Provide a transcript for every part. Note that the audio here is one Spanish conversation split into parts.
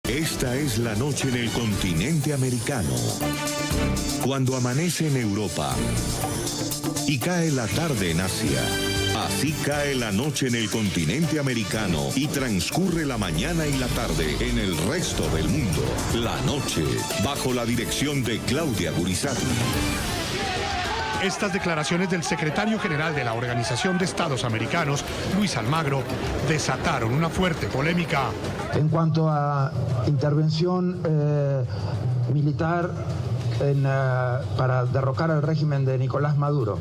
Esta es la noche en el continente americano. Cuando amanece en Europa y cae la tarde en Asia. Así cae la noche en el continente americano y transcurre la mañana y la tarde en el resto del mundo. La noche, bajo la dirección de Claudia Gurizati. Estas declaraciones del secretario general de la Organización de Estados Americanos, Luis Almagro, desataron una fuerte polémica. En cuanto a intervención militar para derrocar al régimen de Nicolás Maduro,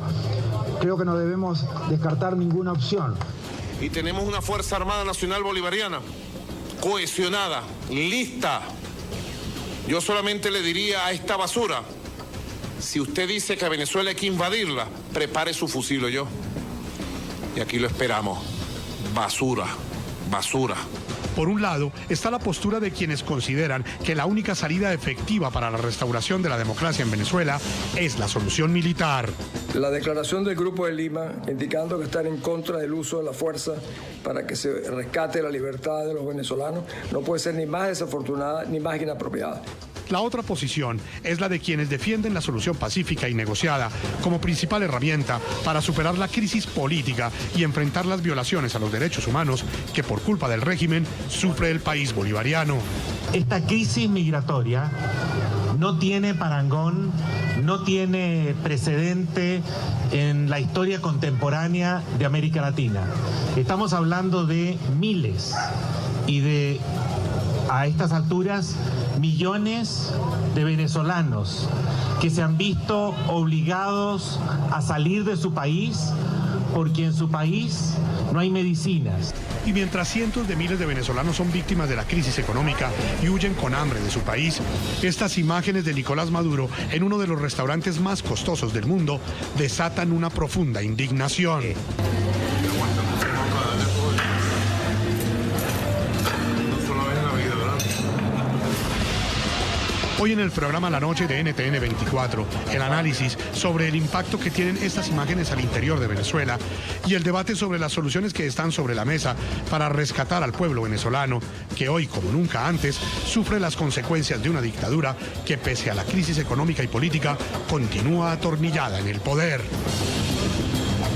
creo que no debemos descartar ninguna opción. Y tenemos una Fuerza Armada Nacional Bolivariana, cohesionada, lista. Yo solamente le diría a esta basura: si usted dice que a Venezuela hay que invadirla, prepare su fusil, yo. Y aquí lo esperamos. Basura, basura. Por un lado, está la postura de quienes consideran que la única salida efectiva para la restauración de la democracia en Venezuela es la solución militar. La declaración del Grupo de Lima, indicando que están en contra del uso de la fuerza para que se rescate la libertad de los venezolanos, no puede ser ni más desafortunada ni más inapropiada. La otra posición es la de quienes defienden la solución pacífica y negociada como principal herramienta para superar la crisis política y enfrentar las violaciones a los derechos humanos que por culpa del régimen sufre el país bolivariano. Esta crisis migratoria no tiene parangón, no tiene precedente en la historia contemporánea de América Latina. Estamos hablando de miles y de, a estas alturas, millones de venezolanos que se han visto obligados a salir de su país porque en su país no hay medicinas. Y mientras cientos de miles de venezolanos son víctimas de la crisis económica y huyen con hambre de su país, estas imágenes de Nicolás Maduro en uno de los restaurantes más costosos del mundo desatan una profunda indignación. Hoy en el programa La Noche de NTN 24, el análisis sobre el impacto que tienen estas imágenes al interior de Venezuela y el debate sobre las soluciones que están sobre la mesa para rescatar al pueblo venezolano, que hoy, como nunca antes, sufre las consecuencias de una dictadura que, pese a la crisis económica y política, continúa atornillada en el poder.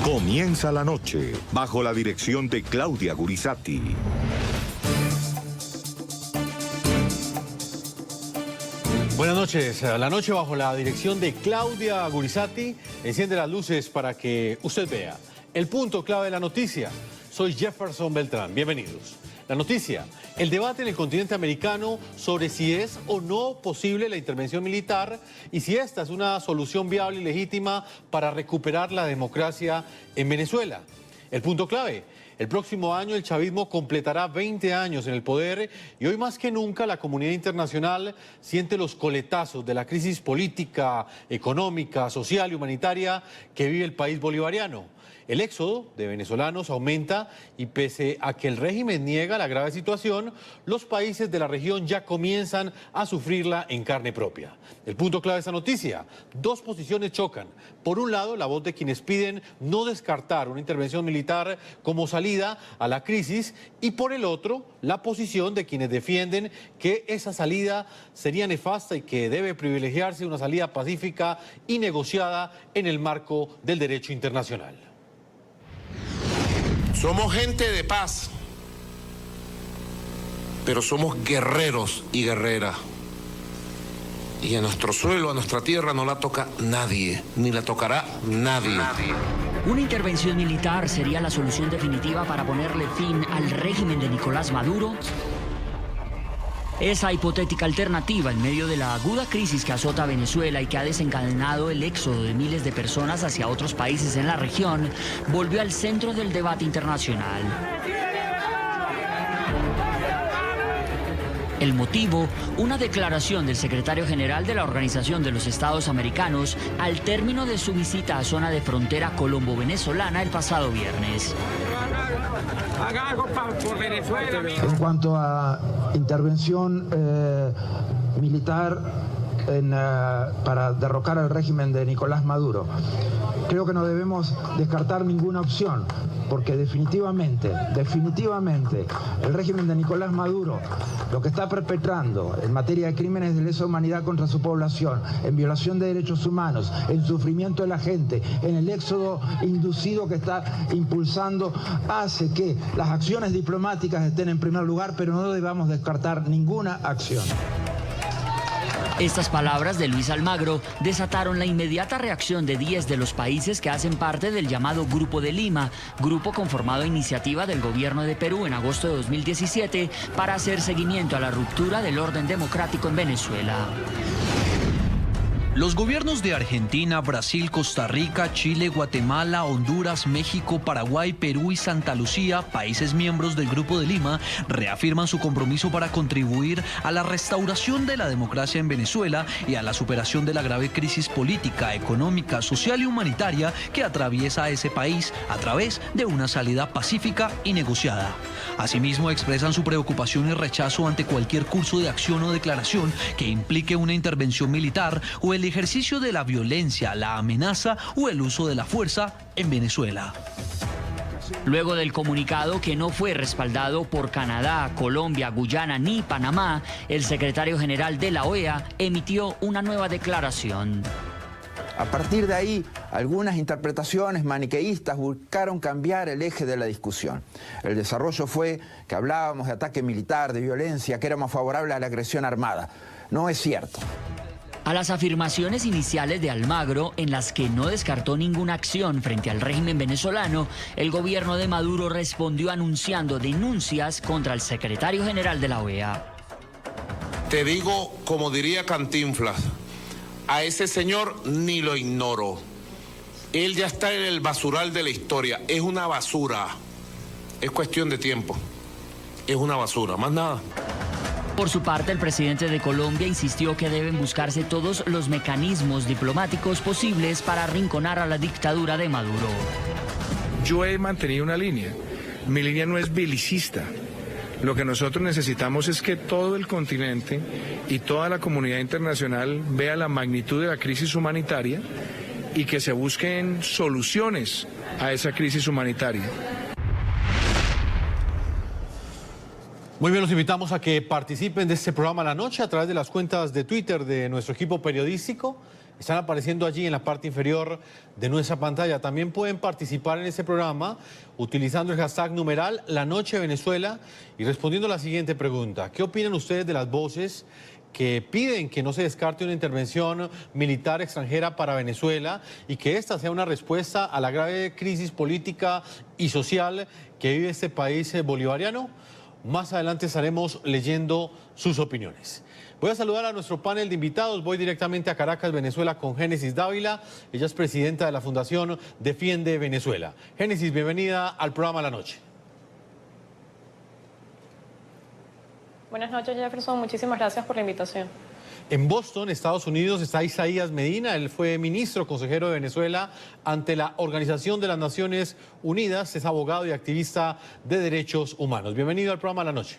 Comienza la noche, bajo la dirección de Claudia Gurizati. Buenas noches. La noche bajo la dirección de Claudia Gurizati enciende las luces para que usted vea el punto clave de la noticia. Soy Jefferson Beltrán. Bienvenidos. La noticia: el debate en el continente americano sobre si es o no posible la intervención militar y si esta es una solución viable y legítima para recuperar la democracia en Venezuela. El punto clave: el próximo año el chavismo completará 20 años en el poder y hoy más que nunca la comunidad internacional siente los coletazos de la crisis política, económica, social y humanitaria que vive el país bolivariano. El éxodo de venezolanos aumenta y pese a que el régimen niega la grave situación, los países de la región ya comienzan a sufrirla en carne propia. El punto clave de esta noticia: dos posiciones chocan. Por un lado, la voz de quienes piden no descartar una intervención militar como salida a la crisis y por el otro, la posición de quienes defienden que esa salida sería nefasta y que debe privilegiarse una salida pacífica y negociada en el marco del derecho internacional. Somos gente de paz, pero somos guerreros y guerreras. Y a nuestro suelo, a nuestra tierra no la toca nadie, ni la tocará nadie. Una intervención militar sería la solución definitiva para ponerle fin al régimen de Nicolás Maduro. Esa hipotética alternativa, en medio de la aguda crisis que azota a Venezuela y que ha desencadenado el éxodo de miles de personas hacia otros países en la región, volvió al centro del debate internacional. El motivo: una declaración del secretario general de la Organización de los Estados Americanos al término de su visita a zona de frontera colombo-venezolana el pasado viernes. En cuanto a intervención militar para derrocar al régimen de Nicolás Maduro, creo que no debemos descartar ninguna opción, porque definitivamente, el régimen de Nicolás Maduro, lo que está perpetrando en materia de crímenes de lesa humanidad contra su población, en violación de derechos humanos, en sufrimiento de la gente, en el éxodo inducido que está impulsando, hace que las acciones diplomáticas estén en primer lugar, pero no debamos descartar ninguna acción. Estas palabras de Luis Almagro desataron la inmediata reacción de 10 de los países que hacen parte del llamado Grupo de Lima, grupo conformado a iniciativa del gobierno de Perú en agosto de 2017 para hacer seguimiento a la ruptura del orden democrático en Venezuela. Los gobiernos de Argentina, Brasil, Costa Rica, Chile, Guatemala, Honduras, México, Paraguay, Perú y Santa Lucía, países miembros del Grupo de Lima, reafirman su compromiso para contribuir a la restauración de la democracia en Venezuela y a la superación de la grave crisis política, económica, social y humanitaria que atraviesa ese país a través de una salida pacífica y negociada. Asimismo, expresan su preocupación y rechazo ante cualquier curso de acción o declaración que implique una intervención militar o el ejercicio de la violencia, la amenaza o el uso de la fuerza en Venezuela. Luego del comunicado que no fue respaldado por Canadá, Colombia, Guyana ni Panamá, el secretario general de la OEA emitió una nueva declaración. A partir de ahí, algunas interpretaciones maniqueístas buscaron cambiar el eje de la discusión. El desarrollo fue que hablábamos de ataque militar, de violencia, que éramos favorables a la agresión armada. No es cierto. A las afirmaciones iniciales de Almagro, en las que no descartó ninguna acción frente al régimen venezolano, el gobierno de Maduro respondió anunciando denuncias contra el secretario general de la OEA. Te digo, como diría Cantinflas, a ese señor ni lo ignoro. Él ya está en el basural de la historia. Es una basura. Es cuestión de tiempo. Es una basura, más nada. Por su parte, el presidente de Colombia insistió que deben buscarse todos los mecanismos diplomáticos posibles para arrinconar a la dictadura de Maduro. Yo he mantenido una línea. Mi línea no es belicista. Lo que nosotros necesitamos es que todo el continente y toda la comunidad internacional vea la magnitud de la crisis humanitaria y que se busquen soluciones a esa crisis humanitaria. Muy bien, los invitamos a que participen de este programa La Noche a través de las cuentas de Twitter de nuestro equipo periodístico. Están apareciendo allí en la parte inferior de nuestra pantalla. También pueden participar en este programa utilizando el hashtag numeral La Noche Venezuela y respondiendo a la siguiente pregunta. ¿Qué opinan ustedes de las voces que piden que no se descarte una intervención militar extranjera para Venezuela y que esta sea una respuesta a la grave crisis política y social que vive este país bolivariano? Más adelante estaremos leyendo sus opiniones. Voy a saludar a nuestro panel de invitados. Voy directamente a Caracas, Venezuela, con Génesis Dávila. Ella es presidenta de la Fundación Defiende Venezuela. Génesis, bienvenida al programa La Noche. Buenas noches, Jefferson. Muchísimas gracias por la invitación. En Boston, Estados Unidos, está Isaías Medina. Él fue ministro consejero de Venezuela ante la Organización de las Naciones Unidas. Es abogado y activista de derechos humanos. Bienvenido al programa La Noche.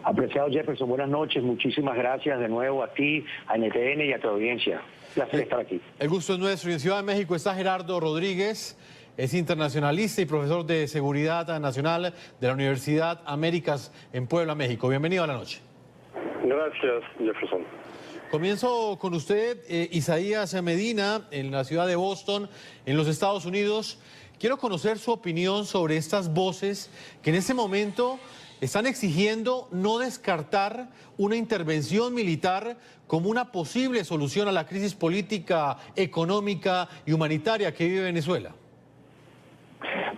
Apreciado Jefferson, buenas noches. Muchísimas gracias de nuevo a ti, a NTN y a tu audiencia. Placer estar aquí. El gusto es nuestro. Y en Ciudad de México está Gerardo Rodríguez. Es internacionalista y profesor de Seguridad Nacional de la Universidad Américas en Puebla, México. Bienvenido a La Noche. Gracias, Jefferson. Comienzo con usted, Isaías Medina, en la ciudad de Boston, en los Estados Unidos. Quiero conocer su opinión sobre estas voces que en este momento están exigiendo no descartar una intervención militar como una posible solución a la crisis política, económica y humanitaria que vive Venezuela.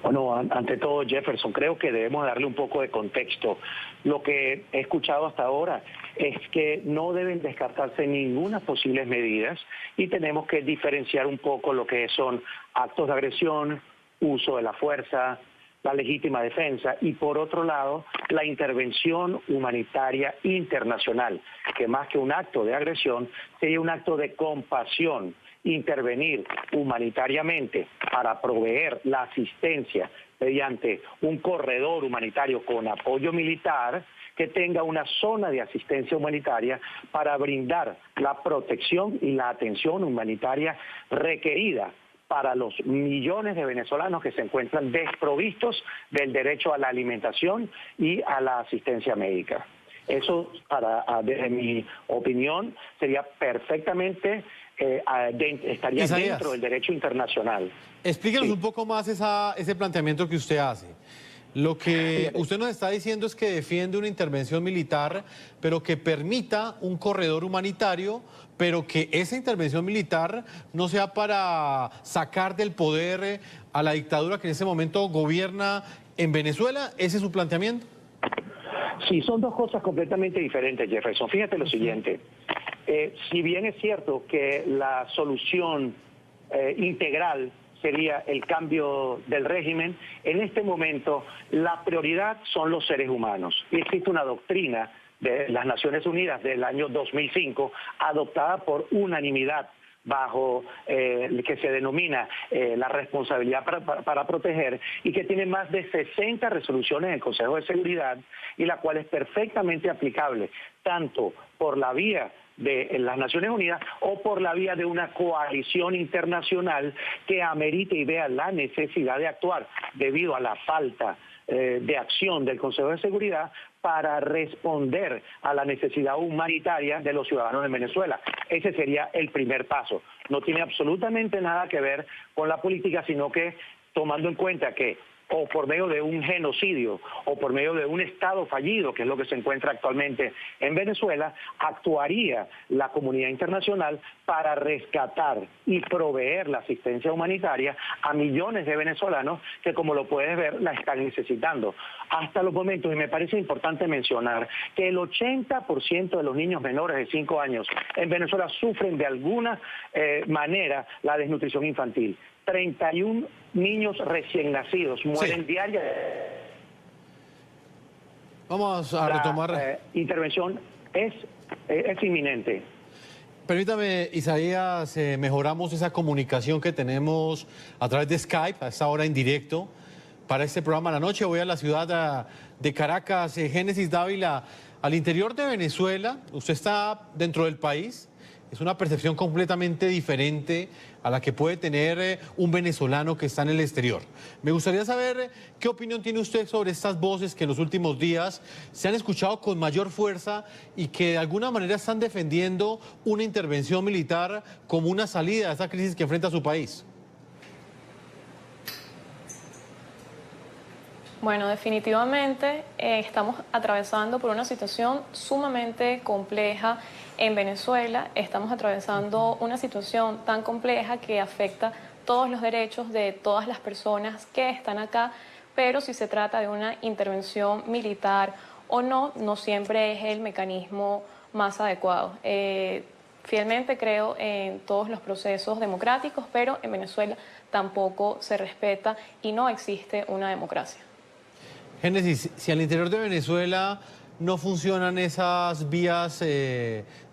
Bueno, ante todo, Jefferson, creo que debemos darle un poco de contexto. Lo que he escuchado hasta ahora es que no deben descartarse ninguna posibles medidas y tenemos que diferenciar un poco lo que son actos de agresión, uso de la fuerza, la legítima defensa y, por otro lado, la intervención humanitaria internacional, que más que un acto de agresión sería un acto de compasión. Intervenir humanitariamente para proveer la asistencia mediante un corredor humanitario con apoyo militar que tenga una zona de asistencia humanitaria para brindar la protección y la atención humanitaria requerida para los millones de venezolanos que se encuentran desprovistos del derecho a la alimentación y a la asistencia médica. Eso, desde mi opinión, sería perfectamente, estaría Isaías, dentro del derecho internacional. Explíquenos Sí. un poco más ese planteamiento que usted hace. Lo que usted nos está diciendo es que defiende una intervención militar, pero que permita un corredor humanitario, pero que esa intervención militar no sea para sacar del poder a la dictadura que en ese momento gobierna en Venezuela. ¿Ese es su planteamiento? Sí, son dos cosas completamente diferentes, Jefferson. Fíjate lo siguiente. Si bien es cierto que la solución integral sería el cambio del régimen, en este momento la prioridad son los seres humanos. Y existe una doctrina de las Naciones Unidas del año 2005, adoptada por unanimidad, bajo que se denomina la responsabilidad para proteger, y que tiene más de 60 resoluciones del Consejo de Seguridad, y la cual es perfectamente aplicable tanto por la vía de las Naciones Unidas o por la vía de una coalición internacional que amerite y vea la necesidad de actuar debido a la falta de acción del Consejo de Seguridad para responder a la necesidad humanitaria de los ciudadanos de Venezuela. Ese sería el primer paso. No tiene absolutamente nada que ver con la política, sino que tomando en cuenta que o por medio de un genocidio o por medio de un Estado fallido, que es lo que se encuentra actualmente en Venezuela, actuaría la comunidad internacional para rescatar y proveer la asistencia humanitaria a millones de venezolanos que, como lo puedes ver, la están necesitando. Hasta los momentos, y me parece importante mencionar, que el 80% de los niños menores de 5 años en Venezuela sufren de alguna manera la desnutrición infantil. 31 niños recién nacidos mueren diariamente. Vamos a retomar. La intervención es inminente. Permítame, Isaías, mejoramos esa comunicación que tenemos a través de Skype, a esta hora en directo, para este programa La Noche. Voy a la ciudad de Caracas, Génesis Dávila, al interior de Venezuela. Usted está dentro del país. Es una percepción completamente diferente a la que puede tener un venezolano que está en el exterior. Me gustaría saber qué opinión tiene usted sobre estas voces que en los últimos días se han escuchado con mayor fuerza y que de alguna manera están defendiendo una intervención militar como una salida a esta crisis que enfrenta su país. Bueno, definitivamente estamos atravesando por una situación sumamente compleja en Venezuela. Estamos atravesando una situación tan compleja que afecta todos los derechos de todas las personas que están acá, pero si se trata de una intervención militar o no, no siempre es el mecanismo más adecuado. Fielmente creo en todos los procesos democráticos, pero en Venezuela tampoco se respeta y no existe una democracia. Génesis, si al interior de Venezuela no funcionan esas vías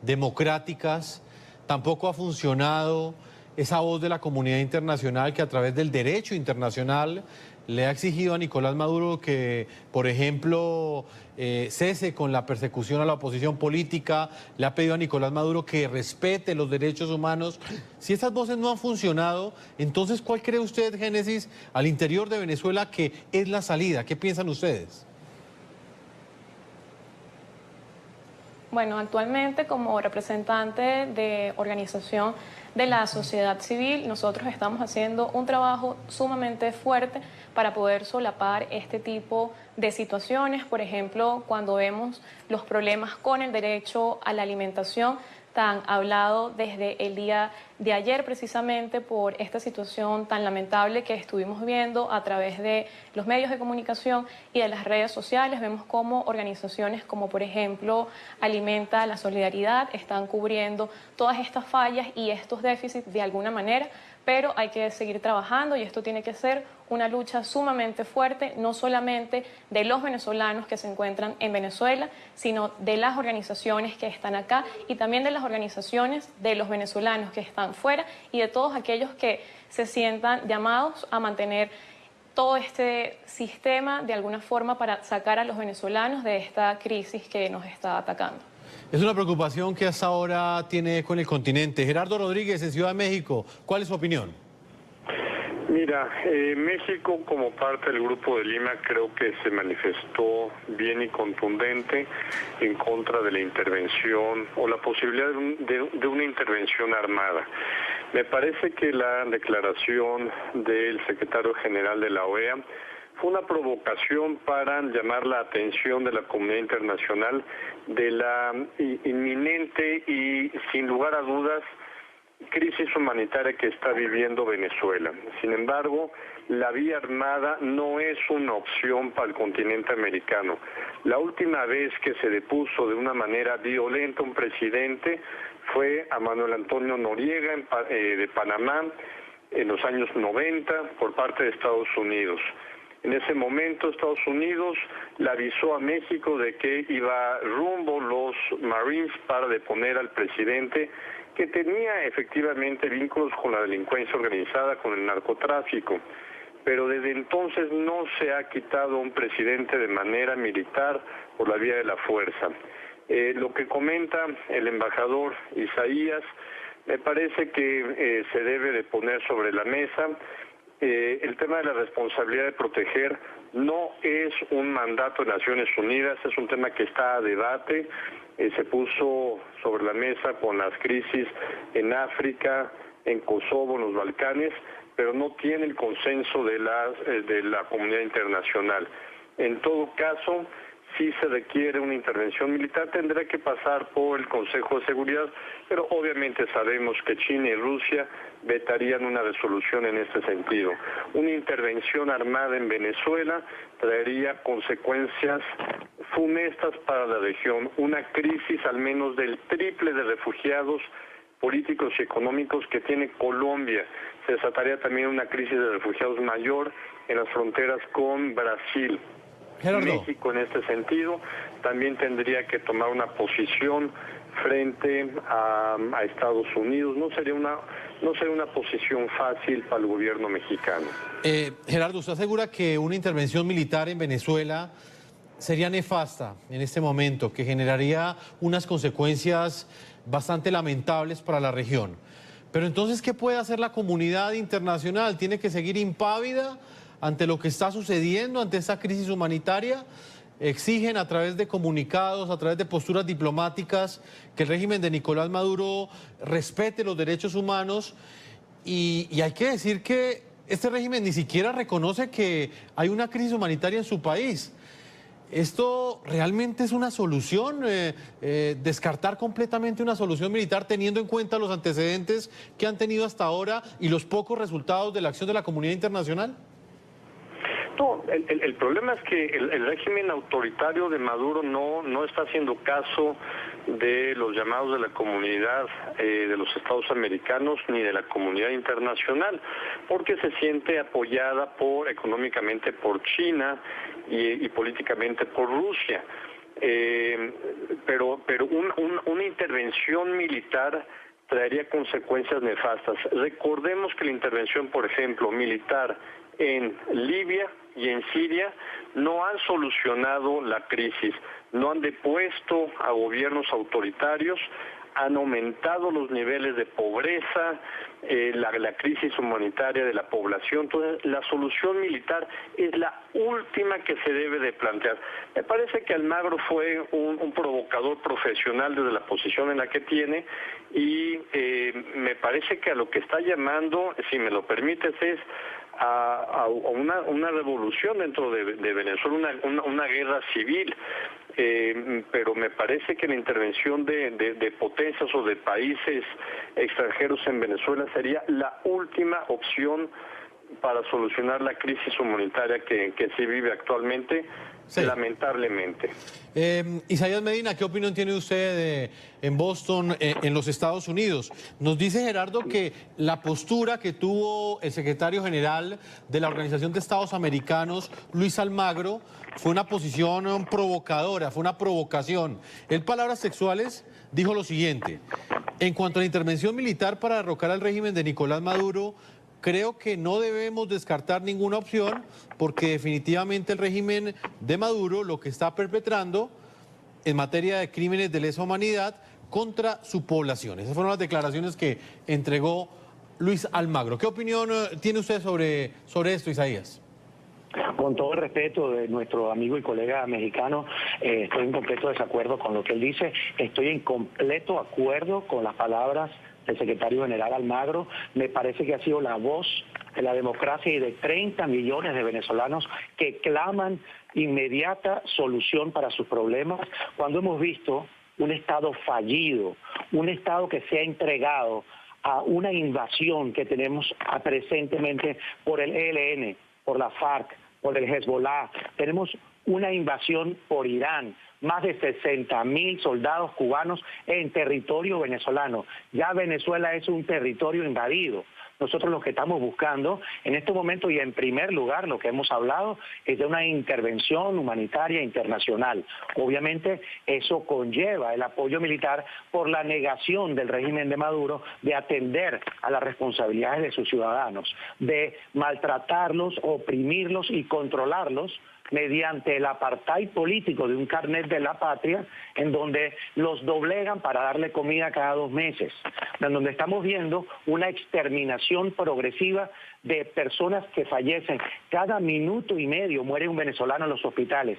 democráticas, tampoco ha funcionado esa voz de la comunidad internacional que a través del derecho internacional le ha exigido a Nicolás Maduro que, por ejemplo, cese con la persecución a la oposición política, le ha pedido a Nicolás Maduro que respete los derechos humanos. Si estas voces no han funcionado, entonces, ¿cuál cree usted, Génesis, al interior de Venezuela que es la salida? ¿Qué piensan ustedes? Bueno, actualmente como representante de organización de la sociedad civil, nosotros estamos haciendo un trabajo sumamente fuerte para poder solapar este tipo de situaciones. Por ejemplo, cuando vemos los problemas con el derecho a la alimentación, tan hablado desde el día de ayer precisamente por esta situación tan lamentable que estuvimos viendo a través de los medios de comunicación y de las redes sociales. Vemos cómo organizaciones como por ejemplo Alimenta la Solidaridad están cubriendo todas estas fallas y estos déficits de alguna manera, pero hay que seguir trabajando y esto tiene que ser una lucha sumamente fuerte, no solamente de los venezolanos que se encuentran en Venezuela, sino de las organizaciones que están acá y también de las organizaciones de los venezolanos que están fuera y de todos aquellos que se sientan llamados a mantener todo este sistema de alguna forma para sacar a los venezolanos de esta crisis que nos está atacando. Es una preocupación que hasta ahora tiene con el continente. Gerardo Rodríguez, en Ciudad de México, ¿cuál es su opinión? Mira, México como parte del Grupo de Lima creo que se manifestó bien y contundente en contra de la intervención o la posibilidad de una intervención armada. Me parece que la declaración del secretario general de la OEA fue una provocación para llamar la atención de la comunidad internacional de la inminente y sin lugar a dudas crisis humanitaria que está viviendo Venezuela. Sin embargo, la vía armada no es una opción para el continente americano. La última vez que se depuso de una manera violenta un presidente fue a Manuel Antonio Noriega de Panamá en los años 90 por parte de Estados Unidos. En ese momento Estados Unidos le avisó a México de que iba rumbo los Marines para deponer al presidente que tenía efectivamente vínculos con la delincuencia organizada, con el narcotráfico. Pero desde entonces no se ha quitado a un presidente de manera militar por la vía de la fuerza. Lo que comenta el embajador Isaías, me parece que se debe de poner sobre la mesa. El tema de la responsabilidad de proteger no es un mandato de Naciones Unidas, es un tema que está a debate. Se puso sobre la mesa con las crisis en África, en Kosovo, en los Balcanes, pero no tiene el consenso de la comunidad internacional. En todo caso, si se requiere una intervención militar, tendrá que pasar por el Consejo de Seguridad, pero obviamente sabemos que China y Rusia vetarían una resolución en este sentido. Una intervención armada en Venezuela traería consecuencias funestas para la región, una crisis al menos del triple de refugiados políticos y económicos que tiene Colombia. Se desataría también una crisis de refugiados mayor en las fronteras con Brasil. Gerardo. México en este sentido también tendría que tomar una posición frente a Estados Unidos. No sería una posición fácil para el gobierno mexicano. Gerardo, ¿usted asegura que una intervención militar en Venezuela sería nefasta en este momento, que generaría unas consecuencias bastante lamentables para la región? Pero entonces, ¿qué puede hacer la comunidad internacional? ¿Tiene que seguir impávida ante lo que está sucediendo, ante esta crisis humanitaria? Exigen a través de comunicados, a través de posturas diplomáticas, que el régimen de Nicolás Maduro respete los derechos humanos. Y hay que decir que este régimen ni siquiera reconoce que hay una crisis humanitaria en su país. ¿Esto realmente es una solución? ¿Descartar completamente una solución militar teniendo en cuenta los antecedentes que han tenido hasta ahora y los pocos resultados de la acción de la comunidad internacional? No, el problema es que el régimen autoritario de Maduro no está haciendo caso de los llamados de la comunidad de los Estados americanos ni de la comunidad internacional, porque se siente apoyada económicamente por China y políticamente por Rusia. Pero una intervención militar traería consecuencias nefastas. Recordemos que la intervención, por ejemplo, militar en Libia y en Siria no han solucionado la crisis, no han depuesto a gobiernos autoritarios, han aumentado los niveles de pobreza, la crisis humanitaria de la población. Entonces, la solución militar es la última que se debe de plantear. Me parece que Almagro fue un provocador profesional desde la posición en la que tiene y me parece que a lo que está llamando, si me lo permites, es a una revolución dentro de Venezuela, una guerra civil. Pero me parece que la intervención de potencias o de países extranjeros en Venezuela sería la última opción para solucionar la crisis humanitaria que se vive actualmente, sí, lamentablemente. Isaías Medina, ¿qué opinión tiene usted en Boston, en los Estados Unidos? Nos dice Gerardo que la postura que tuvo el secretario general de la Organización de Estados Americanos, Luis Almagro, fue una posición provocadora, fue una provocación. Él, palabras textuales, dijo lo siguiente: en cuanto a la intervención militar para derrocar al régimen de Nicolás Maduro, creo que no debemos descartar ninguna opción porque definitivamente el régimen de Maduro lo que está perpetrando en materia de crímenes de lesa humanidad contra su población. Esas fueron las declaraciones que entregó Luis Almagro. ¿Qué opinión tiene usted sobre esto, Isaías? Con todo el respeto de nuestro amigo y colega mexicano, estoy en completo desacuerdo con lo que él dice. Estoy en completo acuerdo con las palabras del secretario general Almagro. Me parece que ha sido la voz de la democracia y de 30 millones de venezolanos que claman inmediata solución para sus problemas, cuando hemos visto un Estado fallido, un Estado que se ha entregado a una invasión que tenemos presentemente por el ELN, por la FARC, por el Hezbollah. Tenemos una invasión por Irán, más de 60.000 soldados cubanos en territorio venezolano. Ya Venezuela es un territorio invadido. Nosotros lo que estamos buscando en este momento, y en primer lugar lo que hemos hablado, es de una intervención humanitaria internacional. Obviamente eso conlleva el apoyo militar por la negación del régimen de Maduro de atender a las responsabilidades de sus ciudadanos, de maltratarlos, oprimirlos y controlarlos mediante el apartheid político de un carnet de la patria, en donde los doblegan para darle comida cada 2 meses, en donde estamos viendo una exterminación progresiva de personas que fallecen. Cada minuto y medio muere un venezolano en los hospitales.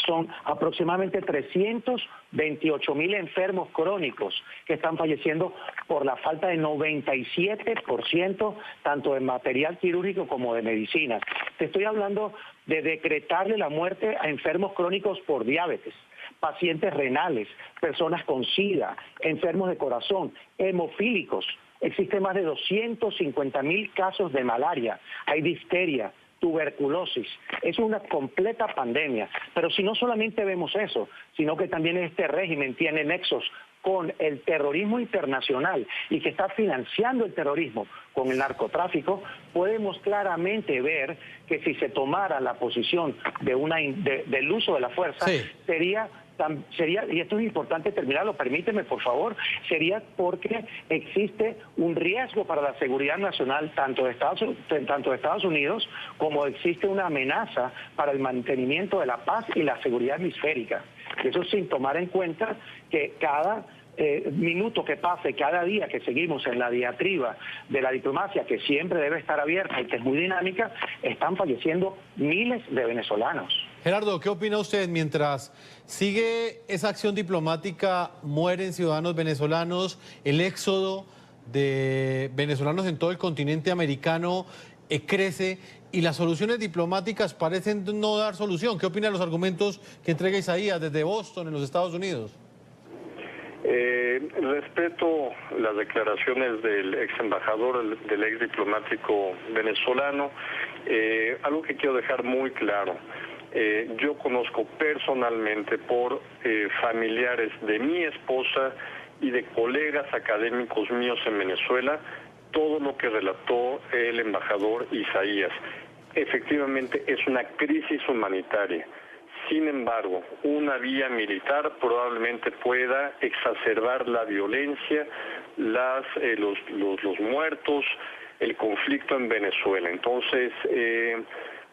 Son aproximadamente 328.000 enfermos crónicos que están falleciendo por la falta de 97% tanto de material quirúrgico como de medicinas. Te estoy hablando de decretarle la muerte a enfermos crónicos por diabetes, pacientes renales, personas con SIDA, enfermos de corazón, hemofílicos. Existen más de 250.000 casos de malaria, hay difteria, tuberculosis. Es una completa pandemia. Pero si no solamente vemos eso, sino que también este régimen tiene nexos con el terrorismo internacional y que está financiando el terrorismo con el narcotráfico, podemos claramente ver que si se tomara la posición de del uso de la fuerza, sí, sería, y esto es importante terminarlo, permíteme por favor, sería porque existe un riesgo para la seguridad nacional tanto de Estados Unidos como existe una amenaza para el mantenimiento de la paz y la seguridad hemisférica. Eso sin tomar en cuenta que cada minuto que pase, cada día que seguimos en la diatriba de la diplomacia, que siempre debe estar abierta y que es muy dinámica, están falleciendo miles de venezolanos. Gerardo, ¿qué opina usted? Mientras sigue esa acción diplomática, mueren ciudadanos venezolanos, el éxodo de venezolanos en todo el continente americano crece y las soluciones diplomáticas parecen no dar solución. ¿Qué opina de los argumentos que entrega Isaías desde Boston, en los Estados Unidos? Respeto las declaraciones del ex embajador, del ex diplomático venezolano. Algo que quiero dejar muy claro. Yo conozco personalmente por familiares de mi esposa y de colegas académicos míos en Venezuela todo lo que relató el embajador Isaías. Efectivamente es una crisis humanitaria. Sin embargo, una vía militar probablemente pueda exacerbar la violencia, los muertos, el conflicto en Venezuela. Entonces,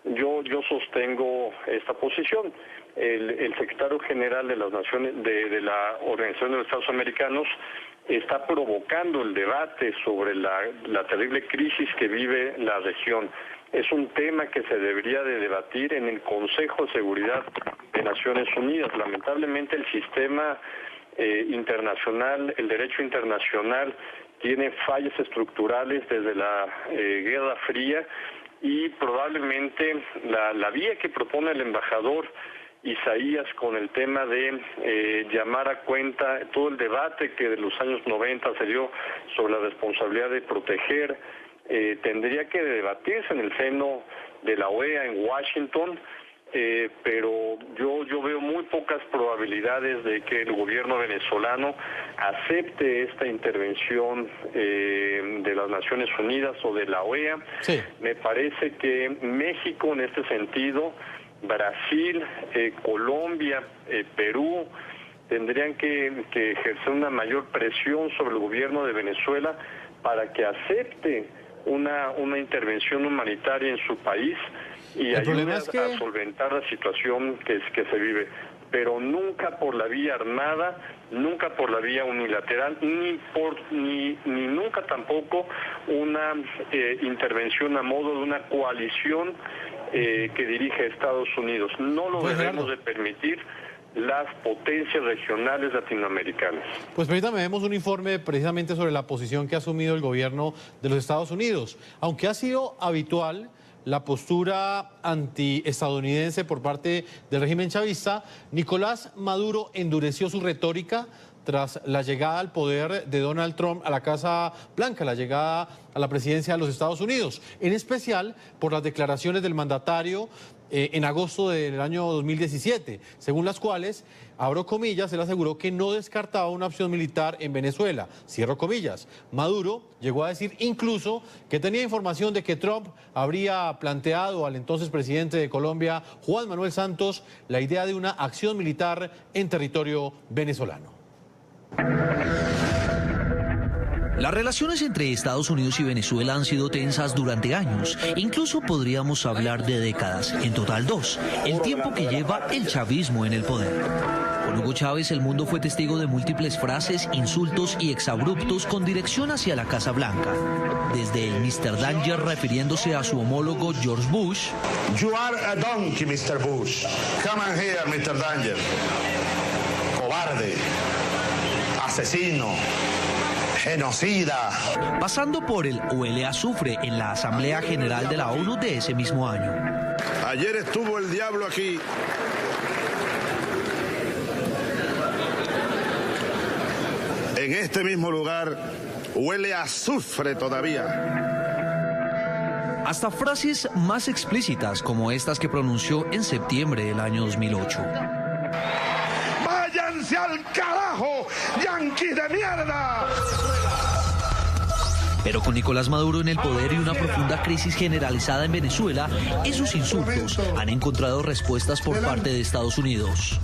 yo sostengo esta posición. El secretario general de las Naciones, de la Organización de los Estados Americanos, está provocando el debate sobre la terrible crisis que vive la región. Es un tema que se debería de debatir en el Consejo de Seguridad de Naciones Unidas. Lamentablemente el sistema internacional, el derecho internacional, tiene fallas estructurales desde la Guerra Fría y probablemente la vía que propone el embajador Isaías con el tema de llamar a cuenta todo el debate que de los años 90 se dio sobre la responsabilidad de proteger, tendría que debatirse en el seno de la OEA en Washington, pero yo veo muy pocas probabilidades de que el gobierno venezolano acepte esta intervención de las Naciones Unidas o de la OEA. Sí. Me parece que México en este sentido, Brasil, Colombia, Perú, tendrían que ejercer una mayor presión sobre el gobierno de Venezuela para que acepte una intervención humanitaria en su país y ayude a solventar la situación que se vive. pero nunca por la vía armada, nunca por la vía unilateral, ni nunca tampoco una intervención a modo de una coalición que dirige a Estados Unidos. No lo debemos de permitir las potencias regionales latinoamericanas. Pues permítame, vemos un informe precisamente sobre la posición que ha asumido el gobierno de los Estados Unidos. Aunque ha sido habitual la postura antiestadounidense por parte del régimen chavista, Nicolás Maduro endureció su retórica tras la llegada al poder de Donald Trump a la Casa Blanca, la llegada a la presidencia de los Estados Unidos, en especial por las declaraciones del mandatario en agosto del año 2017, según las cuales, abro comillas, él aseguró que no descartaba una opción militar en Venezuela, cierro comillas. Maduro llegó a decir incluso que tenía información de que Trump habría planteado al entonces presidente de Colombia, Juan Manuel Santos, la idea de una acción militar en territorio venezolano. Las relaciones entre Estados Unidos y Venezuela han sido tensas durante años, incluso podríamos hablar de décadas, en total 2, el tiempo que lleva el chavismo en el poder. Con Hugo Chávez el mundo fue testigo de múltiples frases, insultos y exabruptos con dirección hacia la Casa Blanca. Desde el Mr. Danger refiriéndose a su homólogo George Bush. You are a donkey, Mr. Bush. Come on here, Mr. Danger. Cobarde. Asesino. Genocida. Pasando por el huele a azufre en la Asamblea General de la ONU de ese mismo año. Ayer estuvo el diablo aquí. En este mismo lugar huele a azufre todavía. Hasta frases más explícitas como estas que pronunció en septiembre del año 2008. ¡Váyanse al carajo, yanquis de mierda! Pero con Nicolás Maduro en el poder y una profunda crisis generalizada en Venezuela, esos insultos han encontrado respuestas por parte de Estados Unidos.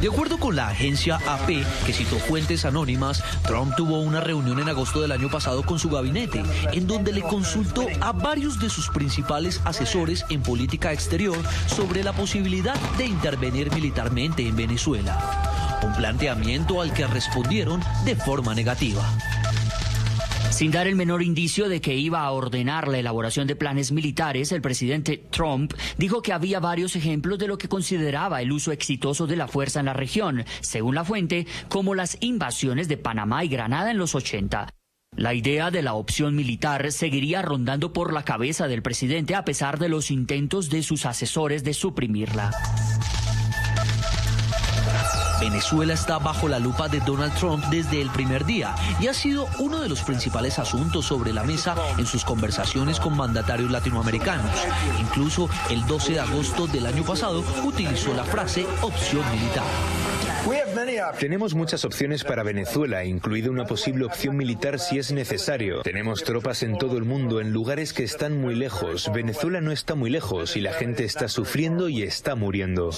De acuerdo con la agencia AP, que citó fuentes anónimas, Trump tuvo una reunión en agosto del año pasado con su gabinete, en donde le consultó a varios de sus principales asesores en política exterior sobre la posibilidad de intervenir militarmente en Venezuela. Un planteamiento al que respondieron de forma negativa. Sin dar el menor indicio de que iba a ordenar la elaboración de planes militares, el presidente Trump dijo que había varios ejemplos de lo que consideraba el uso exitoso de la fuerza en la región, según la fuente, como las invasiones de Panamá y Granada en los 80. La idea de la opción militar seguiría rondando por la cabeza del presidente a pesar de los intentos de sus asesores de suprimirla. Venezuela está bajo la lupa de Donald Trump desde el primer día y ha sido uno de los principales asuntos sobre la mesa en sus conversaciones con mandatarios latinoamericanos. Incluso el 12 de agosto del año pasado utilizó la frase opción militar. Tenemos muchas opciones para Venezuela, incluida una posible opción militar si es necesario. Tenemos tropas en todo el mundo, en lugares que están muy lejos. Venezuela no está muy lejos y la gente está sufriendo y está muriendo.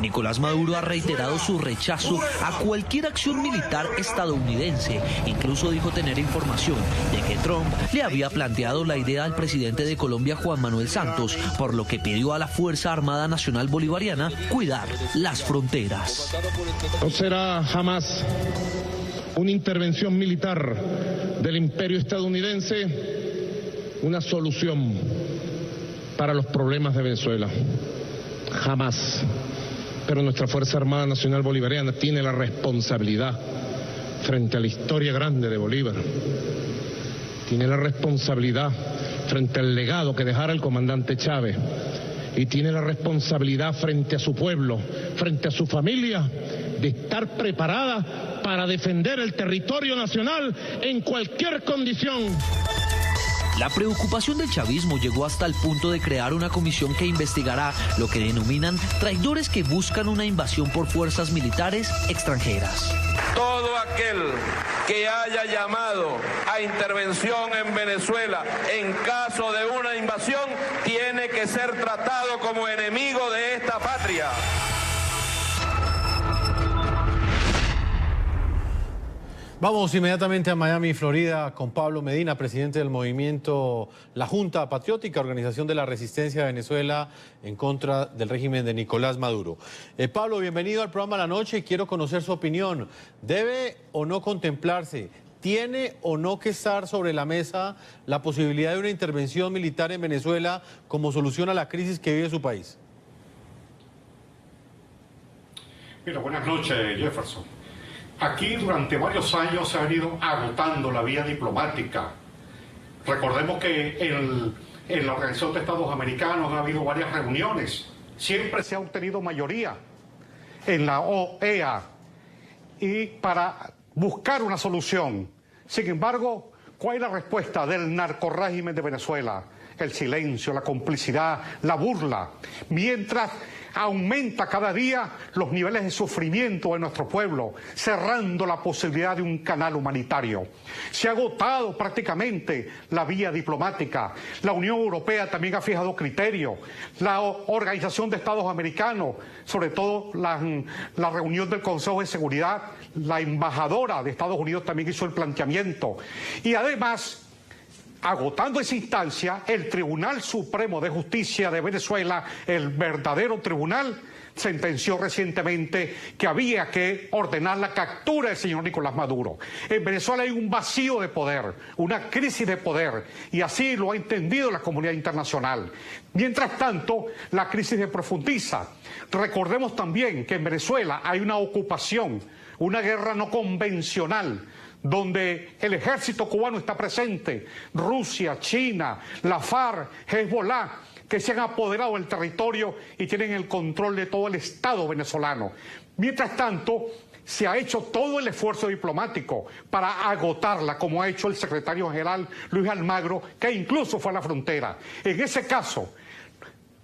Nicolás Maduro ha reiterado su rechazo a cualquier acción militar estadounidense. Incluso dijo tener información de que Trump le había planteado la idea al presidente de Colombia, Juan Manuel Santos, por lo que pidió a la Fuerza Armada Nacional Bolivariana cuidar las fronteras. No será jamás una intervención militar del imperio estadounidense una solución para los problemas de Venezuela. Jamás. Pero nuestra Fuerza Armada Nacional Bolivariana tiene la responsabilidad frente a la historia grande de Bolívar. Tiene la responsabilidad frente al legado que dejara el comandante Chávez. Y tiene la responsabilidad frente a su pueblo, frente a su familia, de estar preparada para defender el territorio nacional en cualquier condición. La preocupación del chavismo llegó hasta el punto de crear una comisión que investigará lo que denominan traidores que buscan una invasión por fuerzas militares extranjeras. Todo aquel que haya llamado a intervención en Venezuela en caso de una invasión tiene que ser tratado como enemigo de esta patria. Vamos inmediatamente a Miami, Florida, con Pablo Medina, presidente del movimiento La Junta Patriótica, organización de la resistencia de Venezuela en contra del régimen de Nicolás Maduro. Pablo, bienvenido al programa La Noche y quiero conocer su opinión. ¿Debe o no contemplarse, tiene o no que estar sobre la mesa la posibilidad de una intervención militar en Venezuela como solución a la crisis que vive su país? Mira, buenas noches, Jefferson. Aquí durante varios años se ha venido agotando la vía diplomática. Recordemos que en la Organización de Estados Americanos ha habido varias reuniones. Siempre se ha obtenido mayoría en la OEA y para buscar una solución. Sin embargo, ¿cuál es la respuesta del narcorrégimen de Venezuela? El silencio, la complicidad, la burla. Mientras aumenta cada día los niveles de sufrimiento de nuestro pueblo, cerrando la posibilidad de un canal humanitario. Se ha agotado prácticamente la vía diplomática. La Unión Europea también ha fijado criterios. La Organización de Estados Americanos, sobre todo la reunión del Consejo de Seguridad, la embajadora de Estados Unidos también hizo el planteamiento. Y además, agotando esa instancia, el Tribunal Supremo de Justicia de Venezuela, el verdadero tribunal, sentenció recientemente que había que ordenar la captura del señor Nicolás Maduro. En Venezuela hay un vacío de poder, una crisis de poder, y así lo ha entendido la comunidad internacional. Mientras tanto, la crisis se profundiza. Recordemos también que en Venezuela hay una ocupación, una guerra no convencional, donde el ejército cubano está presente, Rusia, China, la FARC, Hezbollah, que se han apoderado del territorio y tienen el control de todo el Estado venezolano. Mientras tanto, se ha hecho todo el esfuerzo diplomático para agotarla, como ha hecho el secretario general Luis Almagro, que incluso fue a la frontera. En ese caso,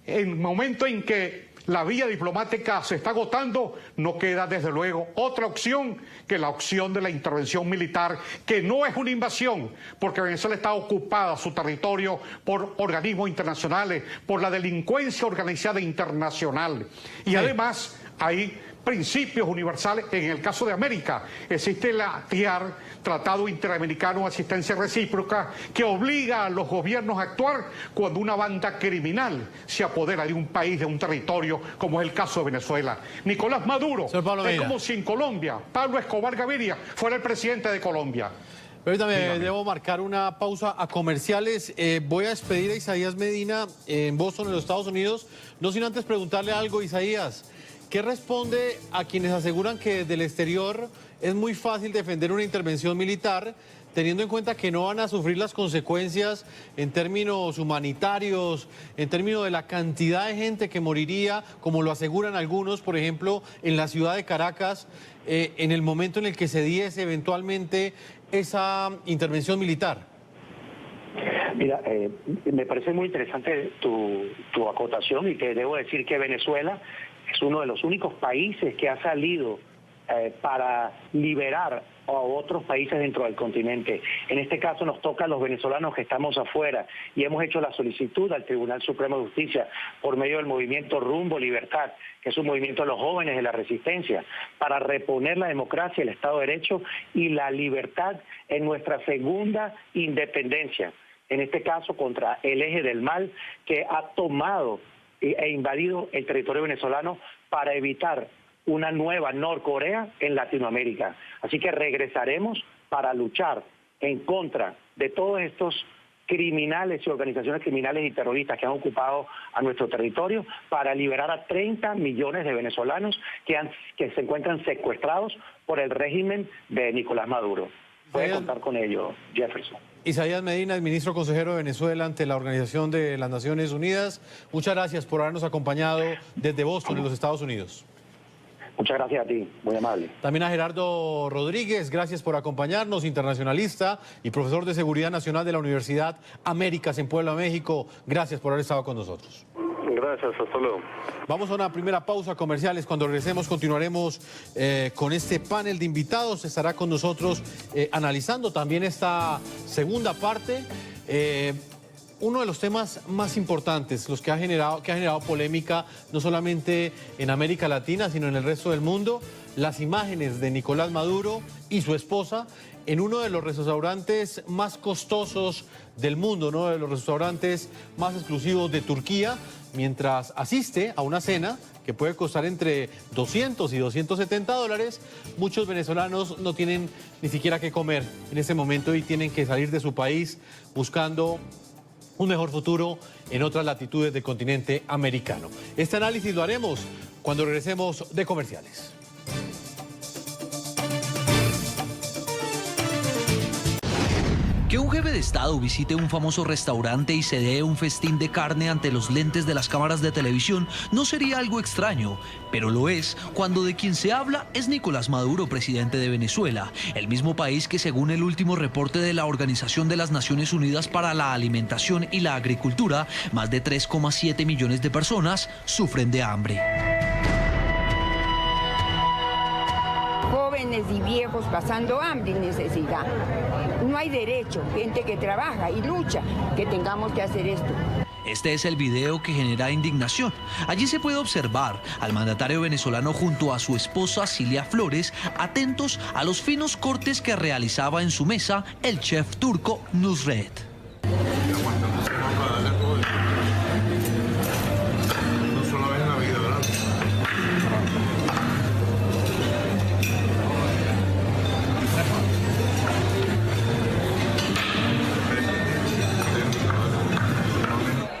en el momento en que la vía diplomática se está agotando, no queda desde luego otra opción que la opción de la intervención militar, que no es una invasión, porque Venezuela está ocupada su territorio por organismos internacionales, por la delincuencia organizada internacional. Y además hay principios universales. En el caso de América existe la TIAR, Tratado Interamericano de Asistencia Recíproca, que obliga a los gobiernos a actuar cuando una banda criminal se apodera de un país, de un territorio, como es el caso de Venezuela. Nicolás Maduro es como si en Colombia Pablo Escobar Gaviria fuera el presidente de Colombia. Permítame, debo marcar una pausa a comerciales. Voy a despedir a Isaías Medina en Boston, en los Estados Unidos, no sin antes preguntarle algo, Isaías. ¿Qué responde a quienes aseguran que desde el exterior es muy fácil defender una intervención militar, teniendo en cuenta que no van a sufrir las consecuencias en términos humanitarios, en términos de la cantidad de gente que moriría, como lo aseguran algunos, por ejemplo, en la ciudad de Caracas, en el momento en el que se diese eventualmente esa intervención militar? Mira, me parece muy interesante tu acotación, y te debo decir que Venezuela es uno de los únicos países que ha salido para liberar a otros países dentro del continente. En este caso nos toca a los venezolanos que estamos afuera, y hemos hecho la solicitud al Tribunal Supremo de Justicia por medio del movimiento Rumbo Libertad, que es un movimiento de los jóvenes de la resistencia, para reponer la democracia, el Estado de Derecho y la libertad en nuestra segunda independencia. En este caso contra el eje del mal, que ha tomado e invadido el territorio venezolano para evitar una nueva Norcorea en Latinoamérica. Así que regresaremos para luchar en contra de todos estos criminales y organizaciones criminales y terroristas que han ocupado a nuestro territorio, para liberar a 30 millones de venezolanos que se encuentran secuestrados por el régimen de Nicolás Maduro. Puede contar con ello, Jefferson. Isaías Medina, el ministro consejero de Venezuela ante la Organización de las Naciones Unidas. Muchas gracias por habernos acompañado desde Boston, en los Estados Unidos. Muchas gracias a ti, muy amable. También a Gerardo Rodríguez, gracias por acompañarnos, internacionalista y profesor de Seguridad Nacional de la Universidad Américas en Puebla, México. Gracias por haber estado con nosotros. Gracias, hasta luego. Vamos a una primera pausa comerciales. Cuando regresemos continuaremos con este panel de invitados. Estará con nosotros analizando también esta segunda parte uno de los temas más importantes, los que ha generado polémica no solamente en América Latina, sino en el resto del mundo, las imágenes de Nicolás Maduro y su esposa en uno de los restaurantes más costosos del mundo, uno de los restaurantes más exclusivos de Turquía, mientras asiste a una cena que puede costar entre 200 y 270 dólares, muchos venezolanos no tienen ni siquiera qué comer en ese momento y tienen que salir de su país buscando un mejor futuro en otras latitudes del continente americano. Este análisis lo haremos cuando regresemos de comerciales. Que un jefe de Estado visite un famoso restaurante y se dé un festín de carne ante los lentes de las cámaras de televisión no sería algo extraño, pero lo es cuando de quien se habla es Nicolás Maduro, presidente de Venezuela, el mismo país que, según el último reporte de la Organización de las Naciones Unidas para la Alimentación y la Agricultura, más de 3,7 millones de personas sufren de hambre. Jóvenes y viejos pasando hambre y necesidad. No hay derecho, gente que trabaja y lucha, que tengamos que hacer esto. Este es el video que genera indignación. Allí se puede observar al mandatario venezolano junto a su esposa Cilia Flores, atentos a los finos cortes que realizaba en su mesa el chef turco Nusret.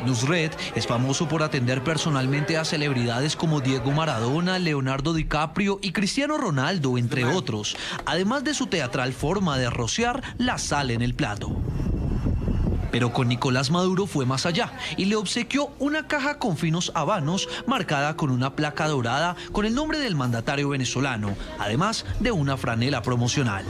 Nusret es famoso por atender personalmente a celebridades como Diego Maradona, Leonardo DiCaprio y Cristiano Ronaldo, entre otros, además de su teatral forma de rociar la sal en el plato. Pero con Nicolás Maduro fue más allá y le obsequió una caja con finos habanos marcada con una placa dorada con el nombre del mandatario venezolano, además de una franela promocional.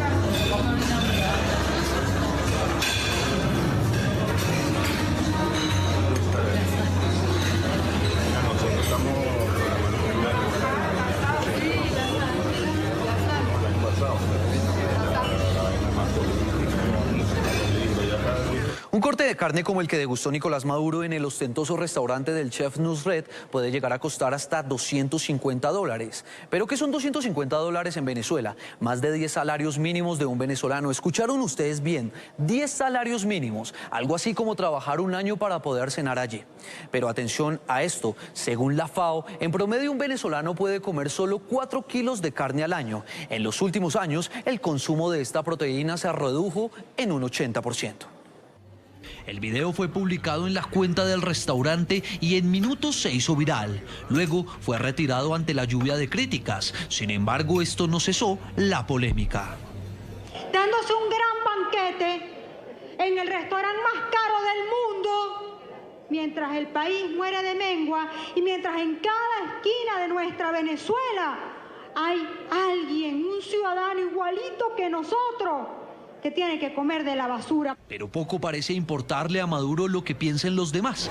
Un corte de carne como el que degustó Nicolás Maduro en el ostentoso restaurante del chef Nusret puede llegar a costar hasta 250 dólares. ¿Pero qué son 250 dólares en Venezuela? Más de 10 salarios mínimos de un venezolano. ¿Escucharon ustedes bien? 10 salarios mínimos. Algo así como trabajar un año para poder cenar allí. Pero atención a esto. Según la FAO, en promedio un venezolano puede comer solo 4 kilos de carne al año. En los últimos años, el consumo de esta proteína se redujo en un 80%. El video fue publicado en la cuenta del restaurante y en minutos se hizo viral. Luego fue retirado ante la lluvia de críticas. Sin embargo, esto no cesó la polémica. Dándose un gran banquete en el restaurante más caro del mundo, mientras el país muere de mengua y mientras en cada esquina de nuestra Venezuela hay alguien, un ciudadano igualito que nosotros, que tiene que comer de la basura. Pero poco parece importarle a Maduro lo que piensen los demás.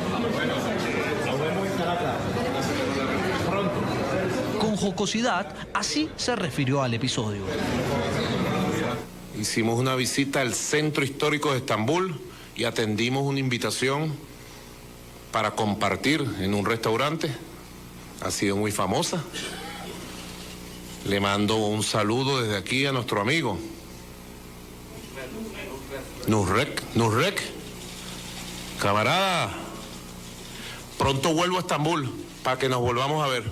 Con jocosidad, así se refirió al episodio. Hicimos una visita al centro histórico de Estambul y atendimos una invitación para compartir en un restaurante. Ha sido muy famosa. Le mando un saludo desde aquí a nuestro amigo Nusret, camarada, pronto vuelvo a Estambul para que nos volvamos a ver.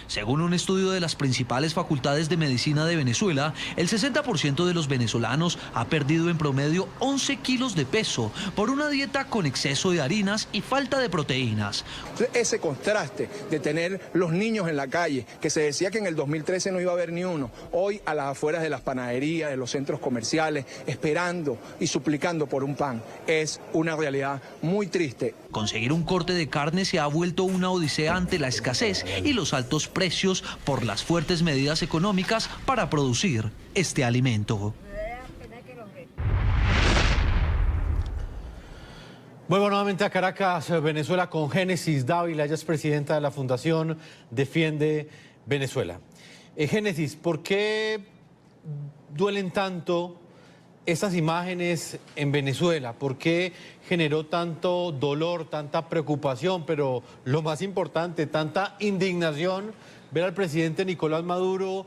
Según un estudio de las principales facultades de medicina de Venezuela, el 60% de los venezolanos ha perdido en promedio 11 kilos de peso por una dieta con exceso de harinas y falta de proteínas. Ese contraste de tener los niños en la calle, que se decía que en el 2013 no iba a haber ni uno, hoy a las afueras de las panaderías, de los centros comerciales, esperando y suplicando por un pan, es una realidad muy triste. Conseguir un corte de carne se ha vuelto una odisea ante la escasez y los altos precios por las fuertes medidas económicas para producir este alimento. Vuelvo nuevamente a Caracas, Venezuela, con Génesis Dávila. Ella es presidenta de la Fundación Defiende Venezuela. Génesis, ¿por qué duelen tanto estas imágenes en Venezuela? ¿Por qué generó tanto dolor, tanta preocupación, pero lo más importante, tanta indignación ver al presidente Nicolás Maduro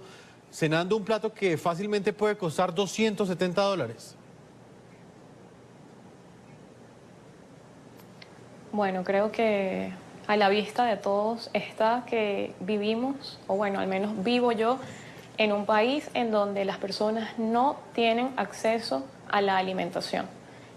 cenando un plato que fácilmente puede costar $270? Bueno, creo que a la vista de todos está que vivimos, o bueno, al menos vivo yo, en un país en donde las personas no tienen acceso a la alimentación.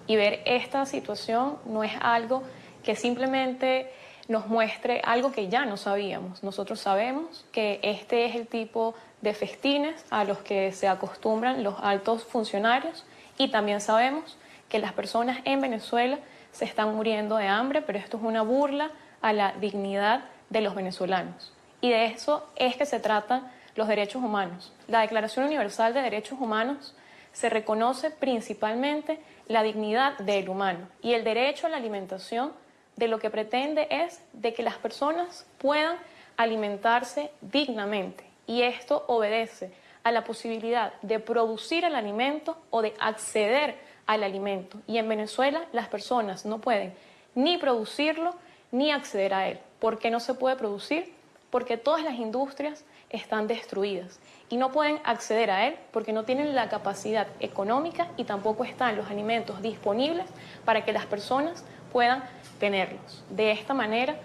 Y ver esta situación no es algo que simplemente nos muestre algo que ya no sabíamos. Nosotros sabemos que este es el tipo de festines a los que se acostumbran los altos funcionarios, y también sabemos que las personas en Venezuela se están muriendo de hambre, pero esto es una burla a la dignidad de los venezolanos. Y de eso es que se tratan los derechos humanos. La Declaración Universal de Derechos Humanos se reconoce principalmente la dignidad del humano, y el derecho a la alimentación de lo que pretende es de que las personas puedan alimentarse dignamente, y esto obedece a la posibilidad de producir el alimento o de acceder al alimento. Y en Venezuela las personas no pueden ni producirlo ni acceder a él. ¿Por qué no se puede producir? Porque todas las industrias están destruidas y no pueden acceder a él porque no tienen la capacidad económica y tampoco están los alimentos disponibles para que las personas puedan tenerlos. De esta manera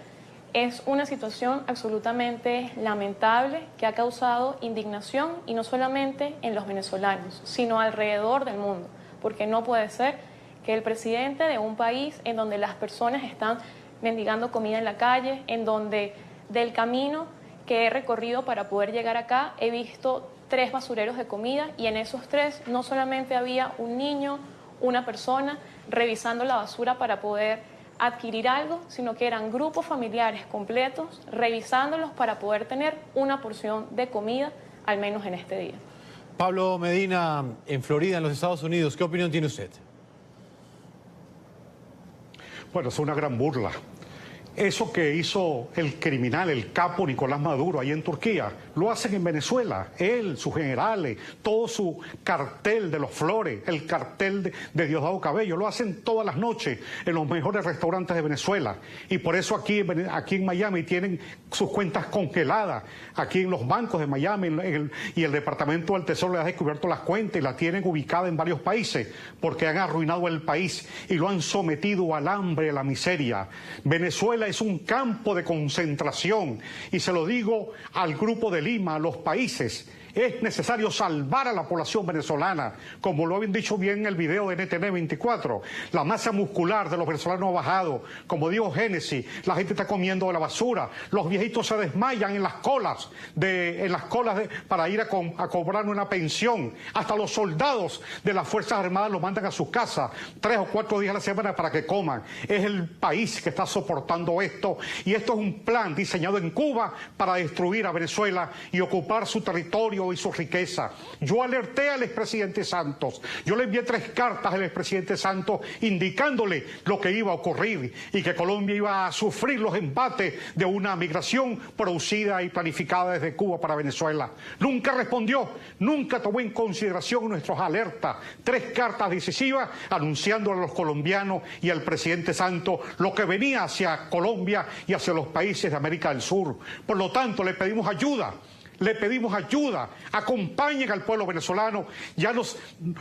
es una situación absolutamente lamentable que ha causado indignación, y no solamente en los venezolanos, sino alrededor del mundo, porque no puede ser que el presidente de un país en donde las personas están mendigando comida en la calle, en donde del camino que he recorrido para poder llegar acá he visto 3 basureros de comida, y en esos 3 no solamente había un niño, una persona revisando la basura para poder adquirir algo, sino que eran grupos familiares completos revisándolos para poder tener una porción de comida, al menos en este día. Pablo Medina, en Florida, en los Estados Unidos, ¿qué opinión tiene usted? Bueno, es una gran burla. Eso que hizo el criminal, el capo Nicolás Maduro ahí en Turquía, lo hacen en Venezuela. Él, sus generales, todo su cartel de los Flores, el cartel de Diosdado Cabello, lo hacen todas las noches en los mejores restaurantes de Venezuela. Y por eso aquí en Miami tienen sus cuentas congeladas. Aquí en los bancos de Miami y el Departamento del Tesoro les ha descubierto las cuentas y las tienen ubicadas en varios países porque han arruinado el país y lo han sometido al hambre, a la miseria. Venezuela es un campo de concentración, y se lo digo al Grupo de Lima, a los países. Es necesario salvar a la población venezolana, como lo habían dicho bien en el video de NTN 24. La masa muscular de los venezolanos ha bajado. Como dijo Génesis, la gente está comiendo de la basura. Los viejitos se desmayan en las colas para ir a cobrar una pensión. Hasta los soldados de las Fuerzas Armadas los mandan a sus casas 3 o 4 días a la semana para que coman. Es el país que está soportando esto, y esto es un plan diseñado en Cuba para destruir a Venezuela y ocupar su territorio y su riqueza. Yo alerté al expresidente Santos, yo le envié 3 cartas al expresidente Santos indicándole lo que iba a ocurrir y que Colombia iba a sufrir los embates de una migración producida y planificada desde Cuba para Venezuela. Nunca respondió, nunca tomó en consideración nuestras alertas. 3 cartas decisivas anunciándole a los colombianos y al presidente Santos lo que venía hacia Colombia y hacia los países de América del Sur. Por lo tanto, le pedimos ayuda. Acompañen al pueblo venezolano,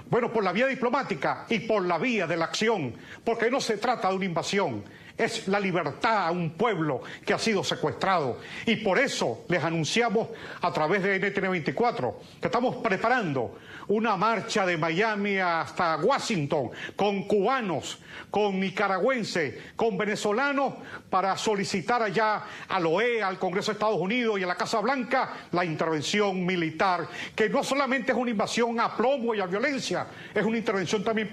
por la vía diplomática y por la vía de la acción, porque no se trata de una invasión, es la libertad a un pueblo que ha sido secuestrado. Y por eso les anunciamos a través de NTN 24 que estamos preparando una marcha de Miami hasta Washington con cubanos, con nicaragüenses, con venezolanos, para solicitar allá a la OEA, al Congreso de Estados Unidos y a la Casa Blanca la intervención militar, que no solamente es una invasión a plomo y a violencia, es una intervención también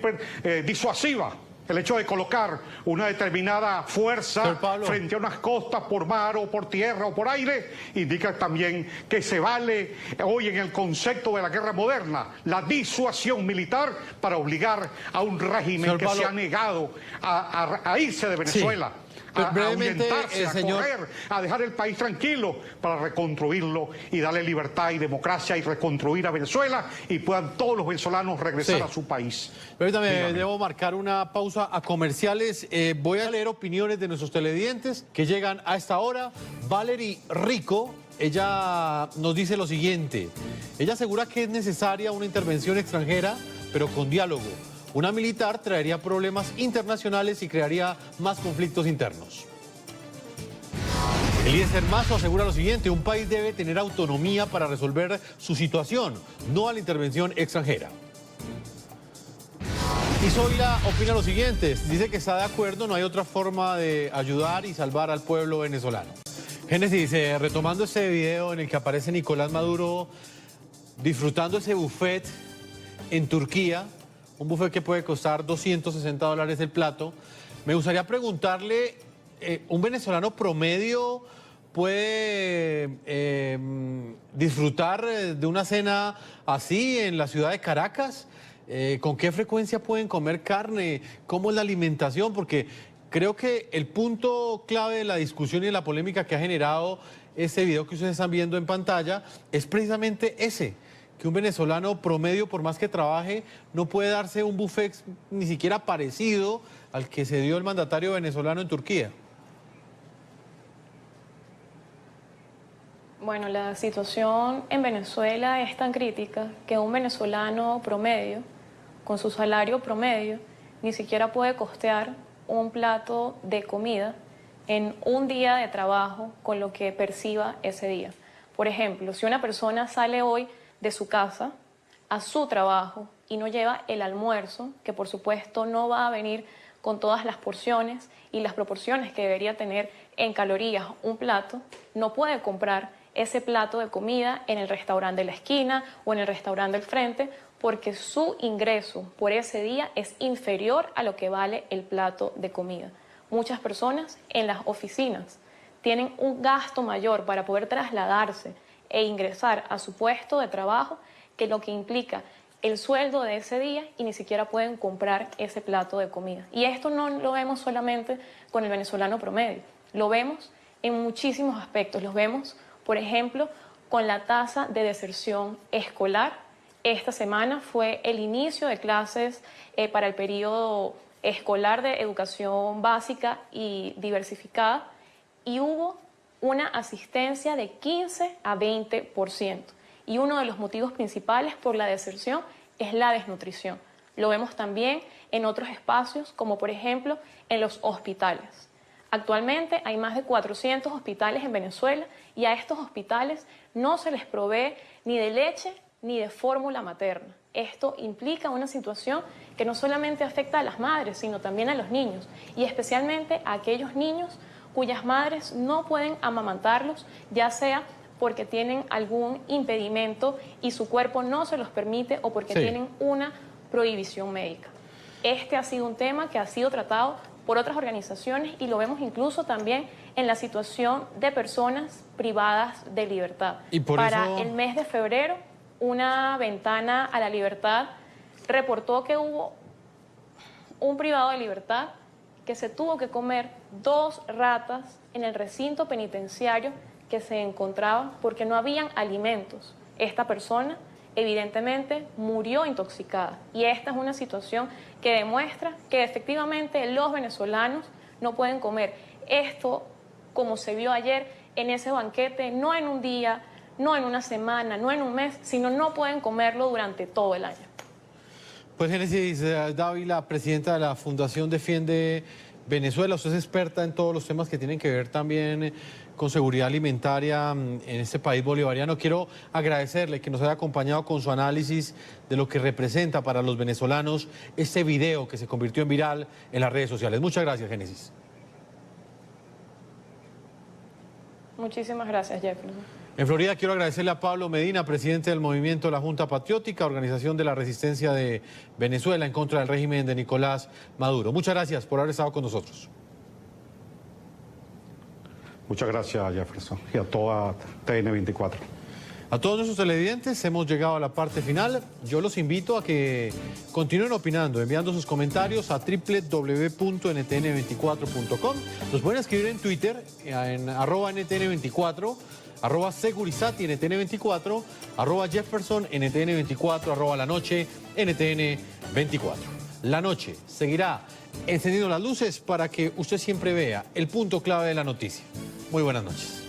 disuasiva. El hecho de colocar una determinada fuerza frente a unas costas por mar o por tierra o por aire indica también que se vale hoy en el concepto de la guerra moderna la disuasión militar para obligar a un régimen que se ha negado a irse de Venezuela. Sí. a ahuyentarse, a correr, a dejar el país tranquilo para reconstruirlo y darle libertad y democracia y reconstruir a Venezuela y puedan todos los venezolanos regresar a su país. Permítame, debo marcar una pausa a comerciales. Voy a leer opiniones de nuestros televidentes que llegan a esta hora. Valerie Rico, ella nos dice lo siguiente. Ella asegura que es necesaria una intervención extranjera, pero con diálogo. Una militar traería problemas internacionales y crearía más conflictos internos. Eliezer Mazo asegura lo siguiente: un país debe tener autonomía para resolver su situación, no a la intervención extranjera. Y Zoila opina lo siguiente, dice que está de acuerdo, no hay otra forma de ayudar y salvar al pueblo venezolano. Génesis, retomando este video en el que aparece Nicolás Maduro disfrutando ese buffet en Turquía, un buffet que puede costar $260 el plato. Me gustaría preguntarle, ¿un venezolano promedio puede disfrutar de una cena así en la ciudad de Caracas? ¿Con qué frecuencia pueden comer carne? ¿Cómo es la alimentación? Porque creo que el punto clave de la discusión y de la polémica que ha generado este video que ustedes están viendo en pantalla es precisamente ese, que un venezolano promedio, por más que trabaje, no puede darse un buffet ni siquiera parecido al que se dio el mandatario venezolano en Turquía. Bueno, la situación en Venezuela es tan crítica que un venezolano promedio, con su salario promedio, ni siquiera puede costear un plato de comida en un día de trabajo con lo que perciba ese día. Por ejemplo, si una persona sale hoy de su casa a su trabajo y no lleva el almuerzo, que por supuesto no va a venir con todas las porciones y las proporciones que debería tener en calorías un plato, no puede comprar ese plato de comida en el restaurante de la esquina o en el restaurante del frente, porque su ingreso por ese día es inferior a lo que vale el plato de comida. Muchas personas en las oficinas tienen un gasto mayor para poder trasladarse e ingresar a su puesto de trabajo que lo que implica el sueldo de ese día, y ni siquiera pueden comprar ese plato de comida. Y esto no lo vemos solamente con el venezolano promedio, lo vemos en muchísimos aspectos. Lo vemos, por ejemplo, con la tasa de deserción escolar. Esta semana fue el inicio de clases para el periodo escolar de educación básica y diversificada, y hubo una asistencia de 15 a 20%. Y uno de los motivos principales por la deserción es la desnutrición. Lo vemos también en otros espacios, como por ejemplo en los hospitales. Actualmente hay más de 400 hospitales en Venezuela y a estos hospitales no se les provee ni de leche ni de fórmula materna. Esto implica una situación que no solamente afecta a las madres, sino también a los niños, y especialmente a aquellos niños cuyas madres no pueden amamantarlos, ya sea porque tienen algún impedimento y su cuerpo no se los permite, o porque tienen una prohibición médica. Este ha sido un tema que ha sido tratado por otras organizaciones y lo vemos incluso también en la situación de personas privadas de libertad. Y para el mes de febrero, una ventana a la libertad reportó que hubo un privado de libertad que se tuvo que comer 2 ratas en el recinto penitenciario que se encontraba porque no habían alimentos. Esta persona evidentemente murió intoxicada, y esta es una situación que demuestra que efectivamente los venezolanos no pueden comer esto como se vio ayer en ese banquete, no en un día, no en una semana, no en un mes, sino no pueden comerlo durante todo el año. Pues Génesis Dávila, presidenta de la Fundación Defiende Venezuela, usted es experta en todos los temas que tienen que ver también con seguridad alimentaria en este país bolivariano. Quiero agradecerle que nos haya acompañado con su análisis de lo que representa para los venezolanos este video que se convirtió en viral en las redes sociales. Muchas gracias, Génesis. Muchísimas gracias, Jefferson. En Florida quiero agradecerle a Pablo Medina, presidente del movimiento de la Junta Patriótica, organización de la resistencia de Venezuela en contra del régimen de Nicolás Maduro. Muchas gracias por haber estado con nosotros. Muchas gracias, Jefferson, y a toda TN24. A todos nuestros televidentes hemos llegado a la parte final. Yo los invito a que continúen opinando, enviando sus comentarios a www.ntn24.com. Nos pueden escribir en Twitter, en @ntn24, @segurisati ntn24, @Jefferson ntn24, @La Noche ntn24. La Noche seguirá encendiendo las luces para que usted siempre vea el punto clave de la noticia. Muy buenas noches.